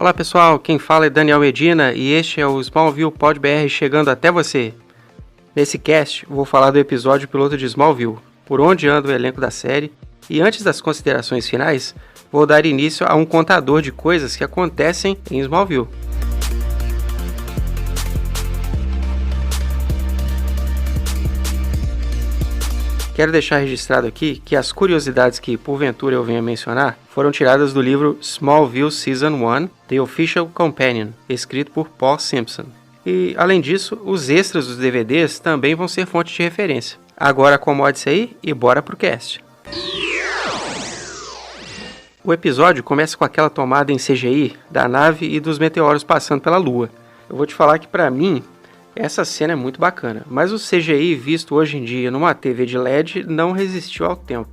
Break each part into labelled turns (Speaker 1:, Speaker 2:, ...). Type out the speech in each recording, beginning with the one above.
Speaker 1: Olá pessoal, quem fala é Daniel Medina e este é o Smallville Pod BR chegando até você. Nesse cast vou falar do episódio piloto de Smallville, por onde anda o elenco da série, e antes das considerações finais, vou dar início a um contador de coisas que acontecem em Smallville. Quero deixar registrado aqui que as curiosidades que porventura eu venha a mencionar foram tiradas do livro Smallville Season 1, The Official Companion, escrito por Paul Simpson. E, além disso, os extras dos DVDs também vão ser fonte de referência. Agora acomode-se aí e bora pro cast. O episódio começa com aquela tomada em CGI da nave e dos meteoros passando pela Lua. Eu vou te falar que pra mim, essa cena é muito bacana, mas o CGI visto hoje em dia numa TV de LED não resistiu ao tempo.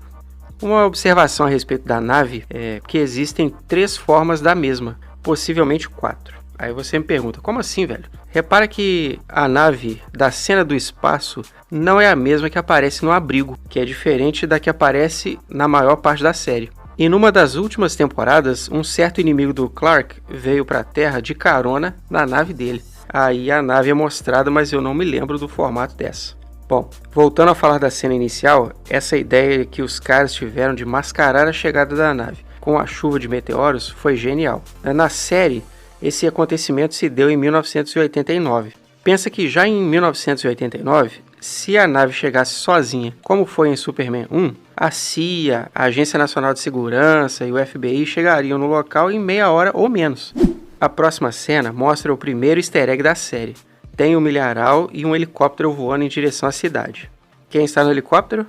Speaker 1: Uma observação a respeito da nave é que existem 3 formas da mesma, possivelmente 4. Aí você me pergunta, como assim, velho? Repara que a nave da cena do espaço não é a mesma que aparece no abrigo, que é diferente da que aparece na maior parte da série. E numa das últimas temporadas, um certo inimigo do Clark veio para a Terra de carona na nave dele. Aí a nave é mostrada, mas eu não me lembro do formato dessa. Bom, voltando a falar da cena inicial, essa ideia que os caras tiveram de mascarar a chegada da nave com a chuva de meteoros foi genial. Na série, esse acontecimento se deu em 1989. Pensa que já em 1989, se a nave chegasse sozinha, como foi em Superman 1, a CIA, a Agência Nacional de Segurança e o FBI chegariam no local em meia hora ou menos. A próxima cena mostra o primeiro easter egg da série. Tem um milharal e um helicóptero voando em direção à cidade. Quem está no helicóptero?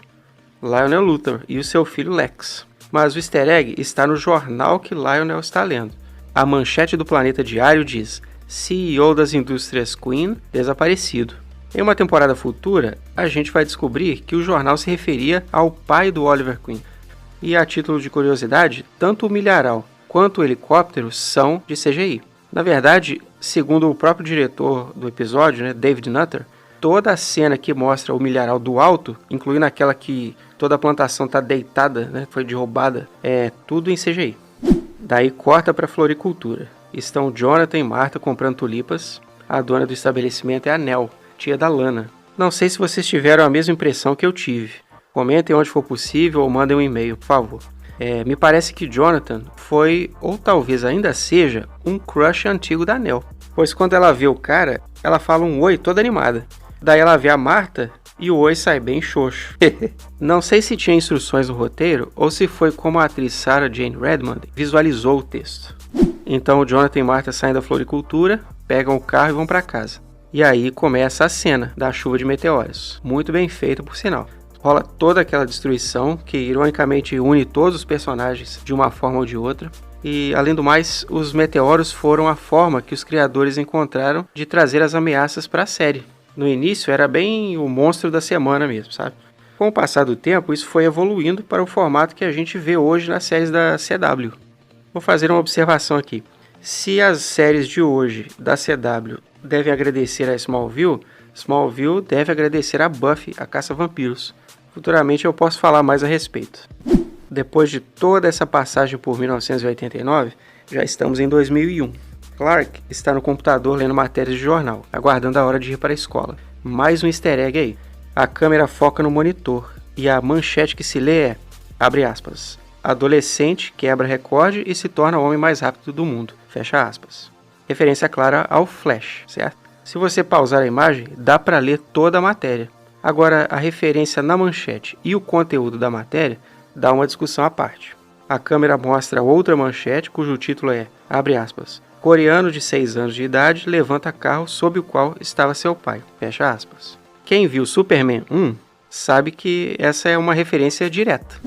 Speaker 1: Lionel Luthor e o seu filho Lex. Mas o easter egg está no jornal que Lionel está lendo. A manchete do Planeta Diário diz: CEO das indústrias Queen desaparecido. Em uma temporada futura, a gente vai descobrir que o jornal se referia ao pai do Oliver Queen. E a título de curiosidade, tanto o milharal quanto o helicóptero são de CGI. Na verdade, segundo o próprio diretor do episódio, David Nutter, toda a cena que mostra o milharal do alto, incluindo aquela que toda a plantação está deitada, foi derrubada, é tudo em CGI. Daí corta para a floricultura. Estão Jonathan e Martha comprando tulipas. A dona do estabelecimento é a Nell, tia da Lana. Não sei se vocês tiveram a mesma impressão que eu tive. Comentem onde for possível ou mandem um e-mail, por favor. Me parece que Jonathan foi, ou talvez ainda seja, um crush antigo da Nell. Pois quando ela vê o cara, ela fala um oi toda animada. Daí ela vê a Martha e o oi sai bem xoxo. Não sei se tinha instruções no roteiro ou se foi como a atriz Sarah Jane Redmond visualizou o texto. Então o Jonathan e Martha saem da floricultura, pegam o carro e vão para casa. E aí começa a cena da chuva de meteoros. Muito bem feita, por sinal. Rola toda aquela destruição que ironicamente une todos os personagens de uma forma ou de outra. E além do mais, os meteoros foram a forma que os criadores encontraram de trazer as ameaças para a série. No início era bem o monstro da semana mesmo, sabe? Com o passar do tempo, isso foi evoluindo para o formato que a gente vê hoje nas séries da CW. Vou fazer uma observação aqui. Se as séries de hoje da CW devem agradecer a Smallville, Smallville deve agradecer a Buffy, a caça-vampiros. Futuramente eu posso falar mais a respeito. Depois de toda essa passagem por 1989, já estamos em 2001. Clark está no computador lendo matérias de jornal, aguardando a hora de ir para a escola. Mais um easter egg aí. A câmera foca no monitor e a manchete que se lê é, abre aspas, adolescente quebra recorde e se torna o homem mais rápido do mundo, fecha aspas. Referência clara ao Flash, certo? Se você pausar a imagem, dá para ler toda a matéria. Agora, a referência na manchete e o conteúdo da matéria dá uma discussão à parte. A câmera mostra outra manchete cujo título é, abre aspas, coreano de 6 anos de idade levanta carro sob o qual estava seu pai, fecha aspas. Quem viu Superman 1 sabe que essa é uma referência direta.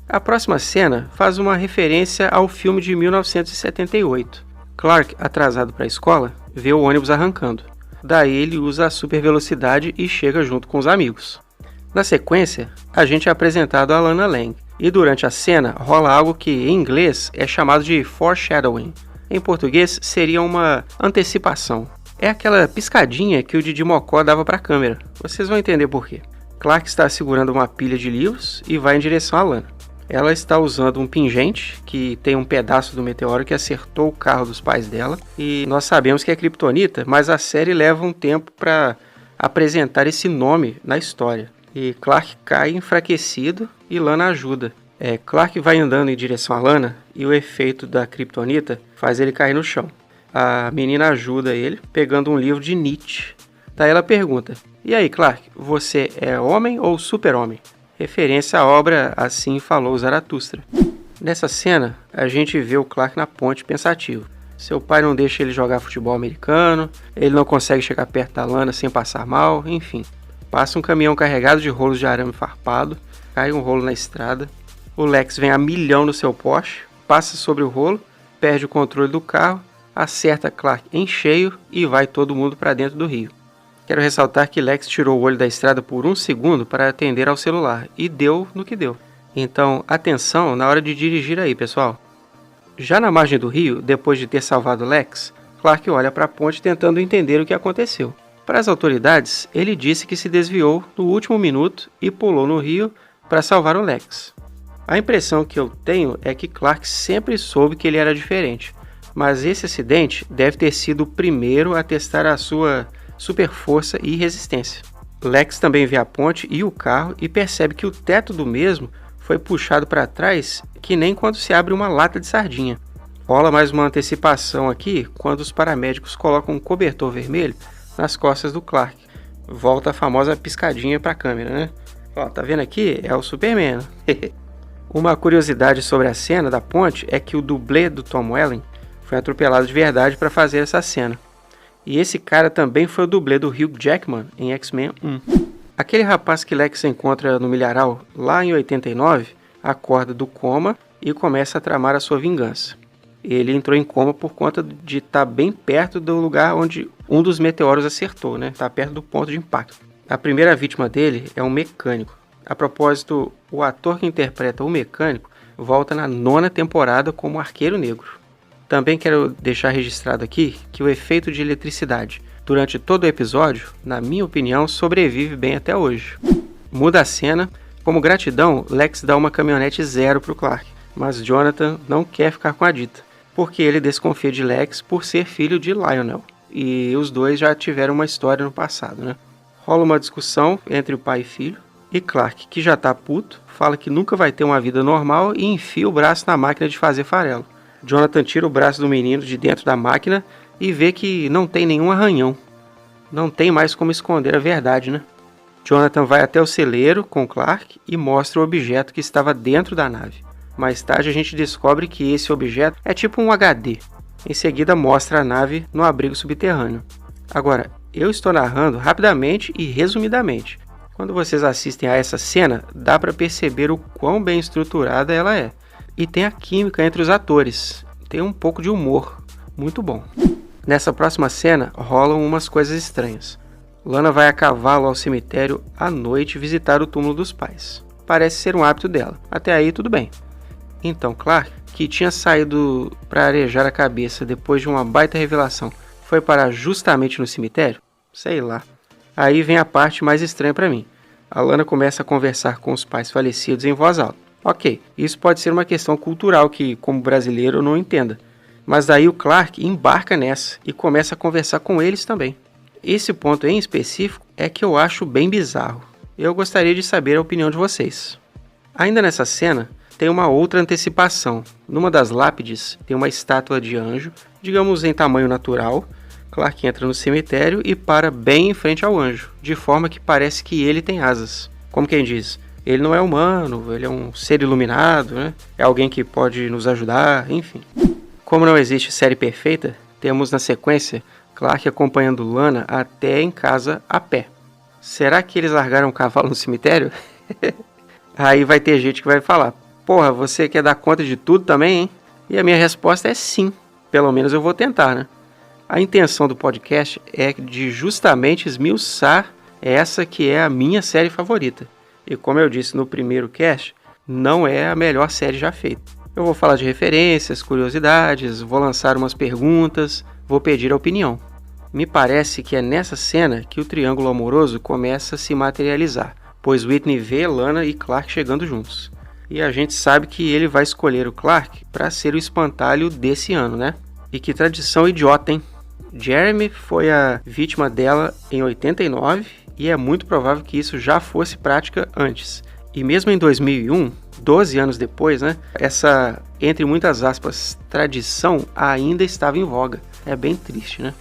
Speaker 1: A próxima cena faz uma referência ao filme de 1978. Clark, atrasado para a escola, vê o ônibus arrancando. Daí ele usa a super velocidade e chega junto com os amigos. Na sequência, a gente é apresentado a Lana Lang. E durante a cena rola algo que em inglês é chamado de foreshadowing. Em português seria uma antecipação. É aquela piscadinha que o Didi Mocó dava para a câmera. Vocês vão entender por quê. Clark está segurando uma pilha de livros e vai em direção a Lana. Ela está usando um pingente que tem um pedaço do meteoro que acertou o carro dos pais dela. E nós sabemos que é Kryptonita, mas a série leva um tempo para apresentar esse nome na história. E Clark cai enfraquecido e Lana ajuda. Clark vai andando em direção a Lana e o efeito da Kryptonita faz ele cair no chão. A menina ajuda ele pegando um livro de Nietzsche. Daí ela pergunta: "E aí, Clark, você é homem ou super-homem?" Referência à obra Assim Falou Zaratustra. Nessa cena, a gente vê o Clark na ponte pensativo. Seu pai não deixa ele jogar futebol americano, ele não consegue chegar perto da Lana sem passar mal, enfim. Passa um caminhão carregado de rolos de arame farpado, cai um rolo na estrada. O Lex vem a milhão no seu Porsche, passa sobre o rolo, perde o controle do carro, acerta Clark em cheio e vai todo mundo para dentro do rio. Quero ressaltar que Lex tirou o olho da estrada por um segundo para atender ao celular e deu no que deu. Então, atenção na hora de dirigir aí, pessoal. Já na margem do rio, depois de ter salvado Lex, Clark olha para a ponte tentando entender o que aconteceu. Para as autoridades, ele disse que se desviou no último minuto e pulou no rio para salvar o Lex. A impressão que eu tenho é que Clark sempre soube que ele era diferente, mas esse acidente deve ter sido o primeiro a testar a sua super força e resistência. Lex também vê a ponte e o carro e percebe que o teto do mesmo foi puxado para trás que nem quando se abre uma lata de sardinha. Rola mais uma antecipação aqui quando os paramédicos colocam um cobertor vermelho nas costas do Clark. Volta a famosa piscadinha para a câmera, né? Ó, tá vendo aqui? É o Superman. Uma curiosidade sobre a cena da ponte é que o dublê do Tom Welling foi atropelado de verdade para fazer essa cena. E esse cara também foi o dublê do Hugh Jackman em X-Men 1. Aquele rapaz que Lex encontra no milharal lá em 89 acorda do coma e começa a tramar a sua vingança. Ele entrou em coma por conta de estar bem perto do lugar onde um dos meteoros acertou, né? Tá perto do ponto de impacto. A primeira vítima dele é um mecânico. A propósito, o ator que interpreta o mecânico volta na 9ª temporada como Arqueiro Negro. Também quero deixar registrado aqui que o efeito de eletricidade durante todo o episódio, na minha opinião, sobrevive bem até hoje. Muda a cena. Como gratidão, Lex dá uma caminhonete zero para o Clark, mas Jonathan não quer ficar com a dita, porque ele desconfia de Lex por ser filho de Lionel, e os dois já tiveram uma história no passado, né? Rola uma discussão entre o pai e filho, e Clark, que já tá puto, fala que nunca vai ter uma vida normal e enfia o braço na máquina de fazer farelo. Jonathan tira o braço do menino de dentro da máquina e vê que não tem nenhum arranhão. Não tem mais como esconder a verdade, né? Jonathan vai até o celeiro com Clark e mostra o objeto que estava dentro da nave. Mais tarde a gente descobre que esse objeto é tipo um HD. Em seguida mostra a nave no abrigo subterrâneo. Agora, eu estou narrando rapidamente e resumidamente. Quando vocês assistem a essa cena, dá para perceber o quão bem estruturada ela é. E tem a química entre os atores. Tem um pouco de humor. Muito bom. Nessa próxima cena, rolam umas coisas estranhas. Lana vai a cavalo ao cemitério à noite visitar o túmulo dos pais. Parece ser um hábito dela. Até aí, tudo bem. Então, Clark, que tinha saído para arejar a cabeça depois de uma baita revelação, foi parar justamente no cemitério? Sei lá. Aí vem a parte mais estranha para mim. A Lana começa a conversar com os pais falecidos em voz alta. Ok, isso pode ser uma questão cultural que, como brasileiro, eu não entenda. Mas daí o Clark embarca nessa e começa a conversar com eles também. Esse ponto em específico é que eu acho bem bizarro. Eu gostaria de saber a opinião de vocês. Ainda nessa cena, tem uma outra antecipação. Numa das lápides tem uma estátua de anjo, digamos em tamanho natural. Clark entra no cemitério e para bem em frente ao anjo, de forma que parece que ele tem asas. Como quem diz, ele não é humano, ele é um ser iluminado, né? É alguém que pode nos ajudar, enfim. Como não existe série perfeita, temos na sequência Clark acompanhando Lana até em casa a pé. Será que eles largaram o cavalo no cemitério? Aí vai ter gente que vai falar, porra, você quer dar conta de tudo também, hein? E a minha resposta é sim, pelo menos eu vou tentar, né? A intenção do podcast é de justamente esmiuçar essa que é a minha série favorita. E como eu disse no primeiro cast, não é a melhor série já feita. Eu vou falar de referências, curiosidades, vou lançar umas perguntas, vou pedir a opinião. Me parece que é nessa cena que o triângulo amoroso começa a se materializar, pois Whitney vê Lana e Clark chegando juntos. E a gente sabe que ele vai escolher o Clark para ser o espantalho desse ano, né? E que tradição idiota, hein? Jeremy foi a vítima dela em 89 e é muito provável que isso já fosse prática antes. E mesmo em 2001, 12 anos depois, né? Essa, entre muitas aspas, tradição ainda estava em voga. É bem triste, né?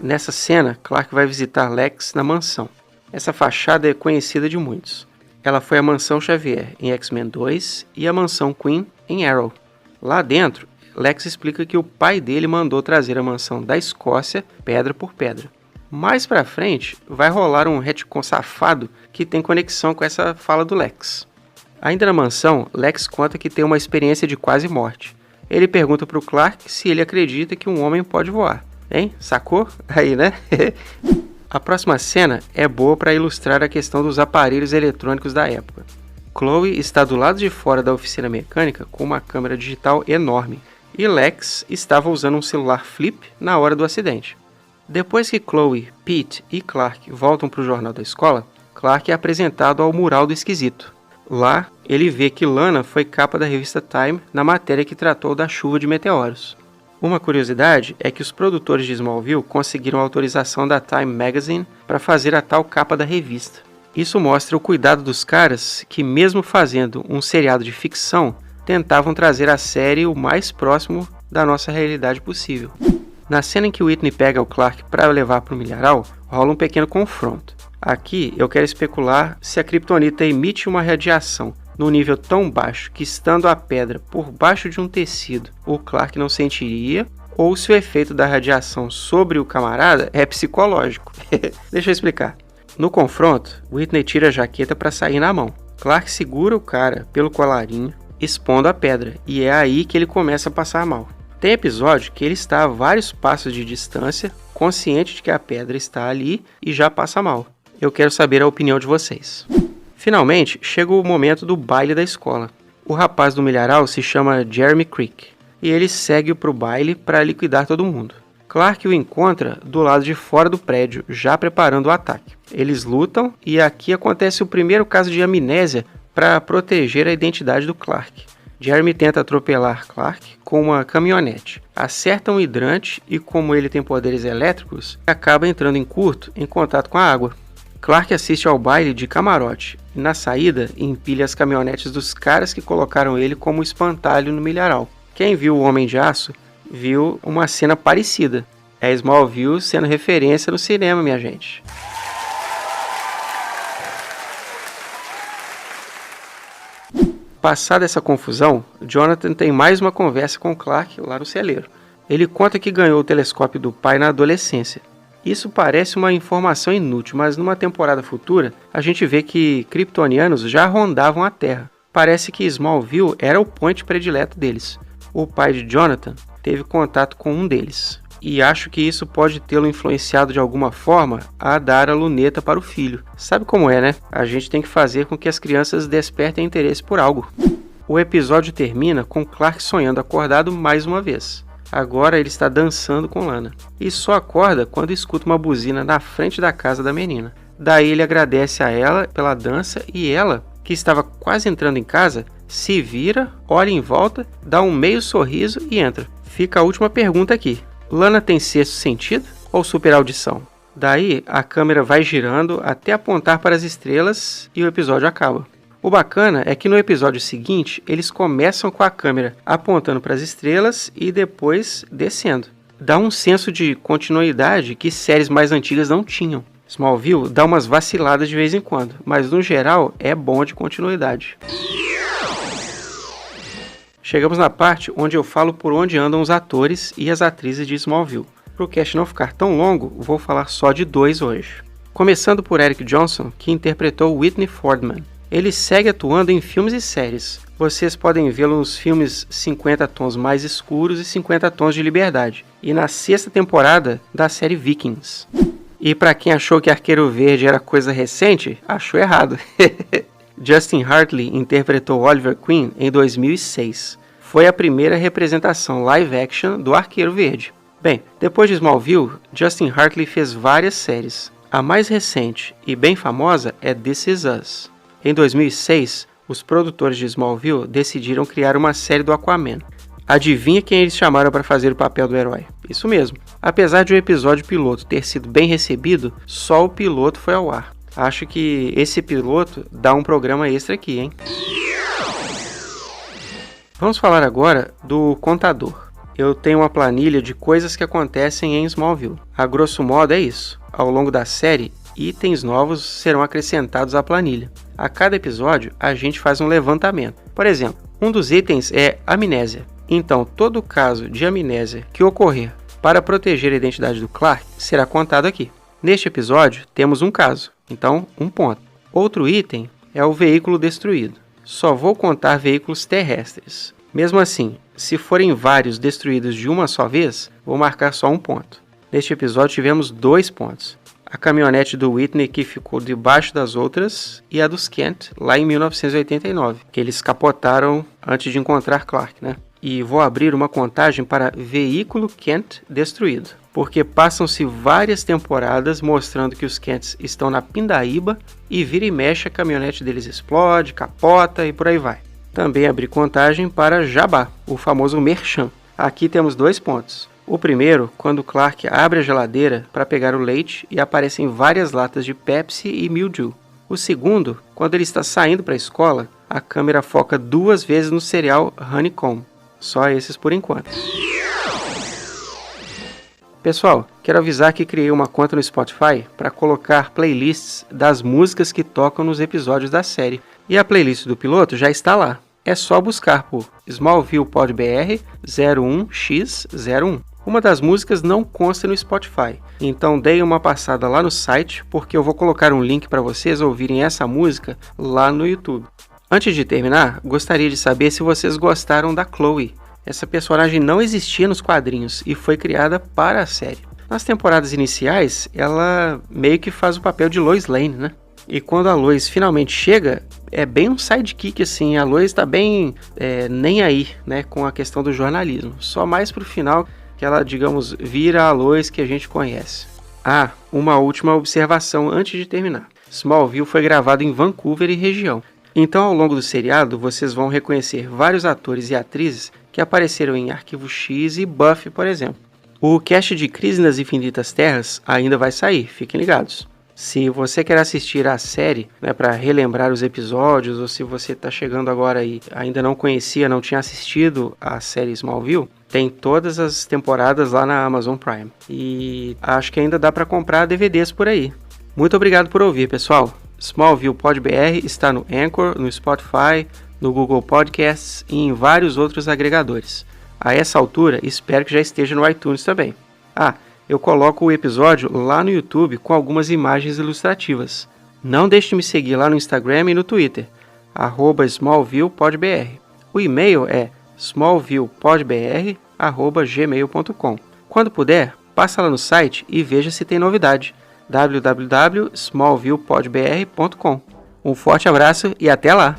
Speaker 1: Nessa cena, Clark vai visitar Lex na mansão. Essa fachada é conhecida de muitos. Ela foi a Mansão Xavier em X-Men 2 e a Mansão Queen em Arrow. Lá dentro, Lex explica que o pai dele mandou trazer a mansão da Escócia pedra por pedra. Mais pra frente, vai rolar um retcon safado que tem conexão com essa fala do Lex. Ainda na mansão, Lex conta que tem uma experiência de quase morte. Ele pergunta pro Clark se ele acredita que um homem pode voar. Hein? Sacou? Aí, né? A próxima cena é boa para ilustrar a questão dos aparelhos eletrônicos da época. Chloe está do lado de fora da oficina mecânica com uma câmera digital enorme e Lex estava usando um celular flip na hora do acidente. Depois que Chloe, Pete e Clark voltam para o jornal da escola, Clark é apresentado ao mural do esquisito. Lá, ele vê que Lana foi capa da revista Time na matéria que tratou da chuva de meteoros. Uma curiosidade é que os produtores de Smallville conseguiram a autorização da Time Magazine para fazer a tal capa da revista. Isso mostra o cuidado dos caras que, mesmo fazendo um seriado de ficção, tentavam trazer a série o mais próximo da nossa realidade possível. Na cena em que Whitney pega o Clark para levar para o milharal, rola um pequeno confronto. Aqui eu quero especular se a Kryptonita emite uma radiação num nível tão baixo que, estando a pedra por baixo de um tecido, o Clark não sentiria, ou se o efeito da radiação sobre o camarada é psicológico. Deixa eu explicar. No confronto, Whitney tira a jaqueta para sair na mão. Clark segura o cara pelo colarinho, expondo a pedra, e é aí que ele começa a passar mal. Tem episódio que ele está a vários passos de distância, consciente de que a pedra está ali e já passa mal. Eu quero saber a opinião de vocês. Finalmente, chega o momento do baile da escola. O rapaz do milharal se chama Jeremy Creek, e ele segue para o baile para liquidar todo mundo. Clark o encontra do lado de fora do prédio, já preparando o ataque. Eles lutam e aqui acontece o primeiro caso de amnésia para proteger a identidade do Clark. Jeremy tenta atropelar Clark com uma caminhonete, acerta um hidrante e, como ele tem poderes elétricos, acaba entrando em curto em contato com a água. Clark assiste ao baile de camarote e, na saída, empilha as caminhonetes dos caras que colocaram ele como espantalho no milharal. Quem viu o Homem de Aço viu uma cena parecida. É Smallville sendo referência no cinema, minha gente. Passada essa confusão, Jonathan tem mais uma conversa com Clark lá no celeiro. Ele conta que ganhou o telescópio do pai na adolescência. Isso parece uma informação inútil, mas numa temporada futura, a gente vê que kryptonianos já rondavam a Terra. Parece que Smallville era o point predileto deles. O pai de Jonathan teve contato com um deles, e acho que isso pode tê-lo influenciado de alguma forma a dar a luneta para o filho. Sabe como é, né? A gente tem que fazer com que as crianças despertem interesse por algo. O episódio termina com Clark sonhando acordado mais uma vez. Agora ele está dançando com Lana. E só acorda quando escuta uma buzina na frente da casa da menina. Daí ele agradece a ela pela dança e ela, que estava quase entrando em casa, se vira, olha em volta, dá um meio sorriso e entra. Fica a última pergunta aqui. Lana tem sexto sentido ou super audição? Daí a câmera vai girando até apontar para as estrelas e o episódio acaba. O bacana é que no episódio seguinte, eles começam com a câmera apontando para as estrelas e depois descendo. Dá um senso de continuidade que séries mais antigas não tinham. Smallville dá umas vaciladas de vez em quando, mas no geral é bom de continuidade. Chegamos na parte onde eu falo por onde andam os atores e as atrizes de Smallville. Para o cast não ficar tão longo, vou falar só de 2 hoje. Começando por Eric Johnson, que interpretou Whitney Fordman. Ele segue atuando em filmes e séries. Vocês podem vê-lo nos filmes 50 Tons Mais Escuros e 50 Tons de Liberdade, e na 6ª temporada da série Vikings. E para quem achou que Arqueiro Verde era coisa recente, achou errado. Justin Hartley interpretou Oliver Queen em 2006. Foi a primeira representação live action do Arqueiro Verde. Bem, depois de Smallville, Justin Hartley fez várias séries. A mais recente e bem famosa é This Is Us. Em 2006, os produtores de Smallville decidiram criar uma série do Aquaman. Adivinha quem eles chamaram para fazer o papel do herói? Isso mesmo. Apesar de o episódio piloto ter sido bem recebido, só o piloto foi ao ar. Acho que esse piloto dá um programa extra aqui, hein? Vamos falar agora do contador. Eu tenho uma planilha de coisas que acontecem em Smallville. A grosso modo é isso. Ao longo da série, itens novos serão acrescentados à planilha. A cada episódio, a gente faz um levantamento. Por exemplo, um dos itens é amnésia. Então, todo caso de amnésia que ocorrer para proteger a identidade do Clark será contado aqui. Neste episódio, temos um caso, então 1 ponto. Outro item é o veículo destruído. Só vou contar veículos terrestres. Mesmo assim, se forem vários destruídos de uma só vez, vou marcar só 1 ponto. Neste episódio tivemos 2 pontos. A caminhonete do Whitney que ficou debaixo das outras e a dos Kent lá em 1989, que eles capotaram antes de encontrar Clark, né? E vou abrir uma contagem para veículo Kent destruído, porque passam-se várias temporadas mostrando que os Kents estão na pindaíba e vira e mexe a caminhonete deles explode, capota e por aí vai. Também abri contagem para Jabá, o famoso Merchan. Aqui temos 2 pontos. O primeiro, quando Clark abre a geladeira para pegar o leite e aparecem várias latas de Pepsi e Mildew. O segundo, quando ele está saindo para a escola, a câmera foca 2 vezes no cereal Honeycomb. Só esses por enquanto. Pessoal, quero avisar que criei uma conta no Spotify para colocar playlists das músicas que tocam nos episódios da série. E a playlist do piloto já está lá. É só buscar por Smallville Pod BR 01X01. Uma das músicas não consta no Spotify, então deem uma passada lá no site, porque eu vou colocar um link para vocês ouvirem essa música lá no YouTube. Antes de terminar, gostaria de saber se vocês gostaram da Chloe. Essa personagem não existia nos quadrinhos e foi criada para a série. Nas temporadas iniciais, ela meio que faz o papel de Lois Lane, né? E quando a Lois finalmente chega, é bem um sidekick assim. A Lois está bem nem aí, né, com a questão do jornalismo. Só mais pro final que ela, digamos, vira a Lois que a gente conhece. Ah, uma última observação antes de terminar. Smallville foi gravado em Vancouver e região. Então, ao longo do seriado, vocês vão reconhecer vários atores e atrizes que apareceram em Arquivo X e Buffy, por exemplo. O cast de Crise nas Infinitas Terras ainda vai sair, fiquem ligados. Se você quer assistir a série, né, para relembrar os episódios, ou se você está chegando agora e ainda não conhecia, não tinha assistido a série Smallville, tem todas as temporadas lá na Amazon Prime. E acho que ainda dá para comprar DVDs por aí. Muito obrigado por ouvir, pessoal. Smallville Pod BR está no Anchor, no Spotify, no Google Podcasts e em vários outros agregadores. A essa altura, espero que já esteja no iTunes também. Eu coloco o episódio lá no YouTube com algumas imagens ilustrativas. Não deixe de me seguir lá no Instagram e no Twitter, @SmallvillePodBR. O e-mail é smallvillepodbr@gmail.com. Quando puder, passa lá no site e veja se tem novidade. www.smallvillepodbr.com. Um forte abraço e até lá!